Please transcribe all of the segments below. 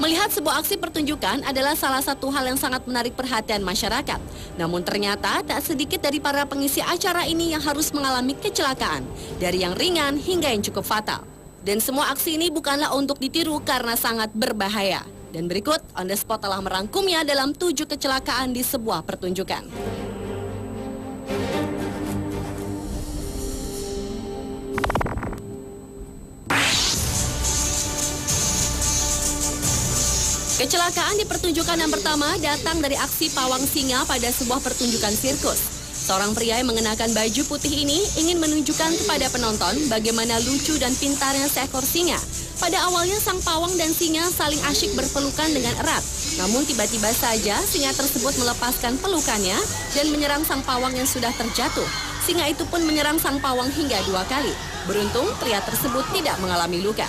Melihat sebuah aksi pertunjukan adalah salah satu hal yang sangat menarik perhatian masyarakat. Namun ternyata tak sedikit dari para pengisi acara ini yang harus mengalami kecelakaan, dari yang ringan hingga yang cukup fatal. Dan semua aksi ini bukanlah untuk ditiru karena sangat berbahaya. Dan berikut, On The Spot telah merangkumnya dalam 7 kecelakaan di sebuah pertunjukan. Kecelakaan di pertunjukan yang pertama datang dari aksi pawang singa pada sebuah pertunjukan sirkus. Seorang pria yang mengenakan baju putih ini ingin menunjukkan kepada penonton bagaimana lucu dan pintarnya seekor singa. Pada awalnya sang pawang dan singa saling asyik berpelukan dengan erat. Namun tiba-tiba saja singa tersebut melepaskan pelukannya dan menyerang sang pawang yang sudah terjatuh. Singa itu pun menyerang sang pawang hingga 2 kali. Beruntung pria tersebut tidak mengalami luka.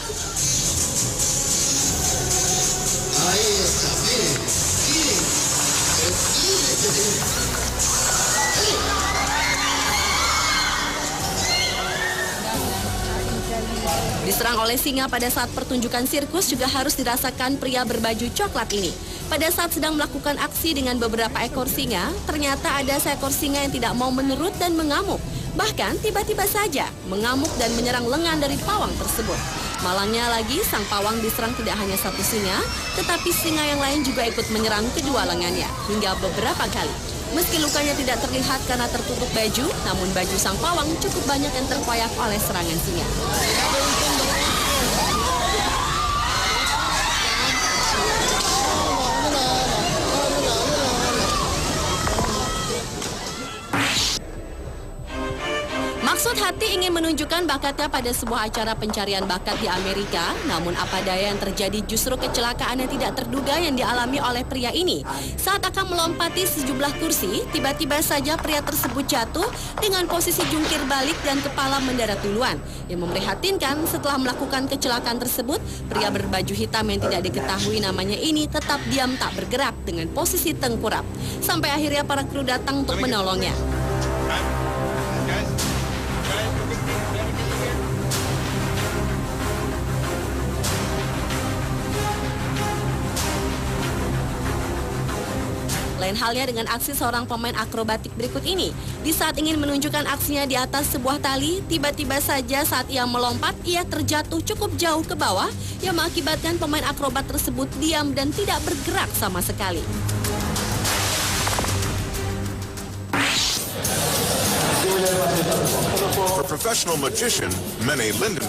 Diserang oleh singa pada saat pertunjukan sirkus juga harus dirasakan pria berbaju coklat ini. Pada saat sedang melakukan aksi dengan beberapa ekor singa, ternyata ada seekor singa yang tidak mau menurut dan mengamuk. Bahkan tiba-tiba saja mengamuk dan menyerang lengan dari pawang tersebut. Malangnya lagi, sang pawang diserang tidak hanya satu singa, tetapi singa yang lain juga ikut menyerang kedua lengannya hingga beberapa kali. Meski lukanya tidak terlihat karena tertutup baju, namun baju sang pawang cukup banyak yang terkoyak oleh serangan singa. Maksud hati ingin menunjukkan bakatnya pada sebuah acara pencarian bakat di Amerika, namun apa daya yang terjadi justru kecelakaan yang tidak terduga yang dialami oleh pria ini. Saat akan melompati sejumlah kursi, tiba-tiba saja pria tersebut jatuh dengan posisi jungkir balik dan kepala mendarat duluan. Yang memprihatinkan, setelah melakukan kecelakaan tersebut, pria berbaju hitam yang tidak diketahui namanya ini tetap diam tak bergerak dengan posisi tengkurap. Sampai akhirnya para kru datang untuk menolongnya. Lain halnya dengan aksi seorang pemain akrobatik berikut ini. Di saat ingin menunjukkan aksinya di atas sebuah tali, tiba-tiba saja saat ia melompat, ia terjatuh cukup jauh ke bawah yang mengakibatkan pemain akrobat tersebut diam dan tidak bergerak sama sekali.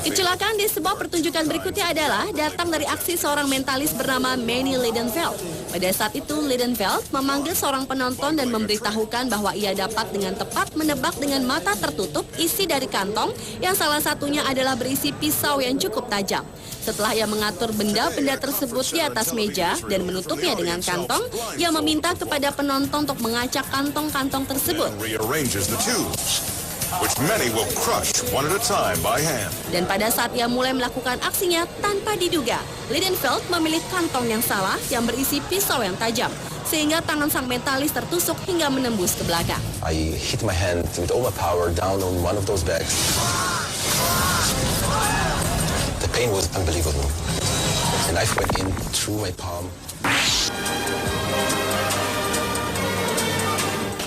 Kecelakaan di sebuah pertunjukan berikutnya adalah datang dari aksi seorang mentalis bernama Manny Lidenfeld. Pada saat itu, Lidenfeld memanggil seorang penonton dan memberitahukan bahwa ia dapat dengan tepat menebak dengan mata tertutup isi dari kantong yang salah satunya adalah berisi pisau yang cukup tajam. Setelah ia mengatur benda-benda tersebut di atas meja dan menutupnya dengan kantong, ia meminta kepada penonton untuk mengacak kantong-kantong tersebut. Dan pada saat ia mulai melakukan aksinya tanpa diduga, Lidenfeld memilih kantong yang salah yang berisi pisau yang tajam, sehingga tangan sang mentalis tertusuk hingga menembus ke belakang. I hit my hand with all my power down on one of those bags. The pain was unbelievable. The knife went in through my palm.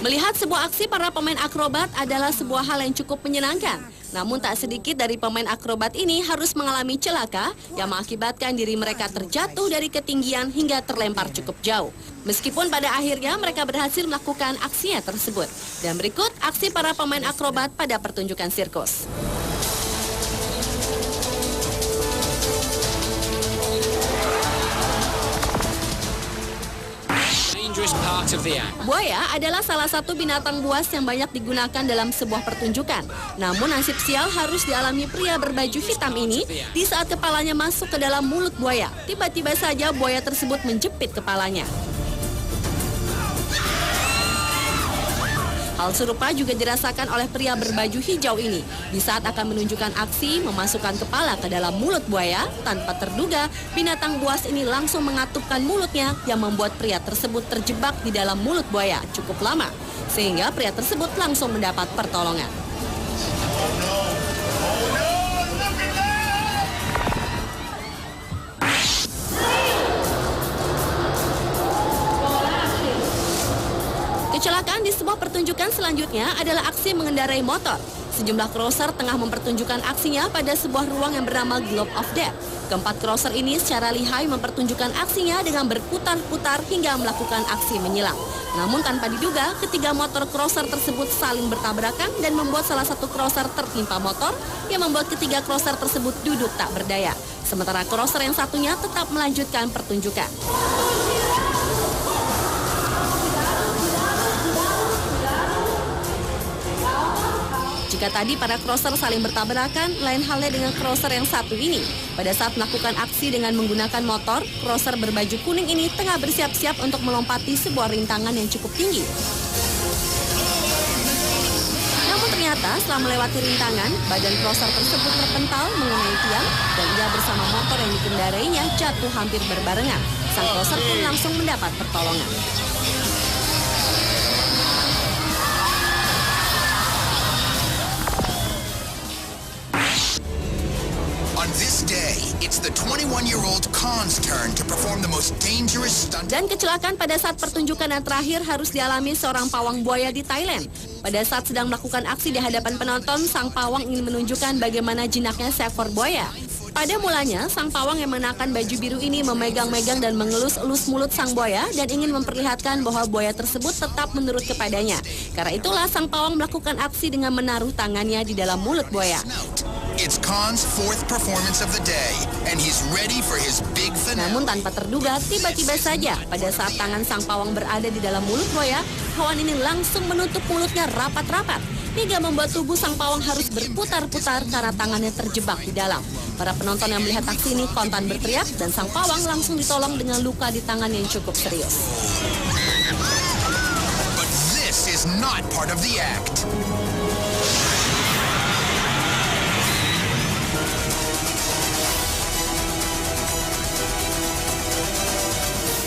Melihat sebuah aksi para pemain akrobat adalah sebuah hal yang cukup menyenangkan. Namun tak sedikit dari pemain akrobat ini harus mengalami celaka yang mengakibatkan diri mereka terjatuh dari ketinggian hingga terlempar cukup jauh. Meskipun pada akhirnya mereka berhasil melakukan aksinya tersebut. Dan berikut aksi para pemain akrobat pada pertunjukan sirkus. Buaya adalah salah satu binatang buas yang banyak digunakan dalam sebuah pertunjukan. Namun nasib sial harus dialami pria berbaju hitam ini di saat kepalanya masuk ke dalam mulut buaya. Tiba-tiba saja buaya tersebut menjepit kepalanya. Hal serupa juga dirasakan oleh pria berbaju hijau ini. Di saat akan menunjukkan aksi memasukkan kepala ke dalam mulut buaya, tanpa terduga binatang buas ini langsung mengatupkan mulutnya yang membuat pria tersebut terjebak di dalam mulut buaya cukup lama. Sehingga pria tersebut langsung mendapat pertolongan. Tema pertunjukan selanjutnya adalah aksi mengendarai motor. Sejumlah crosser tengah mempertunjukkan aksinya pada sebuah ruang yang bernama Globe of Death. Keempat crosser ini secara lihai mempertunjukkan aksinya dengan berputar-putar hingga melakukan aksi menyilang. Namun tanpa diduga, ketiga motor crosser tersebut saling bertabrakan dan membuat salah satu crosser tertimpa motor yang membuat ketiga crosser tersebut duduk tak berdaya. Sementara crosser yang satunya tetap melanjutkan pertunjukan. Jika tadi para crosser saling bertabrakan, lain halnya dengan crosser yang satu ini. Pada saat melakukan aksi dengan menggunakan motor, crosser berbaju kuning ini tengah bersiap-siap untuk melompati sebuah rintangan yang cukup tinggi. Namun ternyata setelah melewati rintangan, badan crosser tersebut terpental mengenai tiang dan ia bersama motor yang dikendarainya jatuh hampir berbarengan. Sang crosser pun langsung mendapat pertolongan. On this day, it's the 21-year-old Khan's turn to perform the most dangerous stunt. Dan kecelakaan pada saat pertunjukan yang terakhir harus dialami seorang pawang buaya di Thailand. Pada saat sedang melakukan aksi di hadapan penonton, sang pawang ingin menunjukkan bagaimana jinaknya seekor buaya. Pada mulanya, sang pawang yang mengenakan baju biru ini memegang-megang dan mengelus-elus mulut sang buaya dan ingin memperlihatkan bahwa buaya tersebut tetap menurut kepadanya. Karena itulah sang pawang melakukan aksi dengan menaruh tangannya di dalam mulut buaya. It's Khan's fourth performance of the day, and he's ready for his big finale. Namun tanpa terduga, tiba-tiba saja pada saat tangan sang pawang berada di dalam mulut buaya, hewan ini langsung menutup mulutnya rapat-rapat hingga membuat tubuh sang pawang harus berputar-putar karena tangannya terjebak di dalam. Para penonton yang melihat aksi ini kontan berteriak dan sang pawang langsung ditolong dengan luka di tangan yang cukup serius. But this is not part of the act.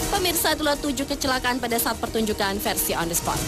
Pemirsa, itulah 7 kecelakaan pada saat pertunjukan versi on the spot.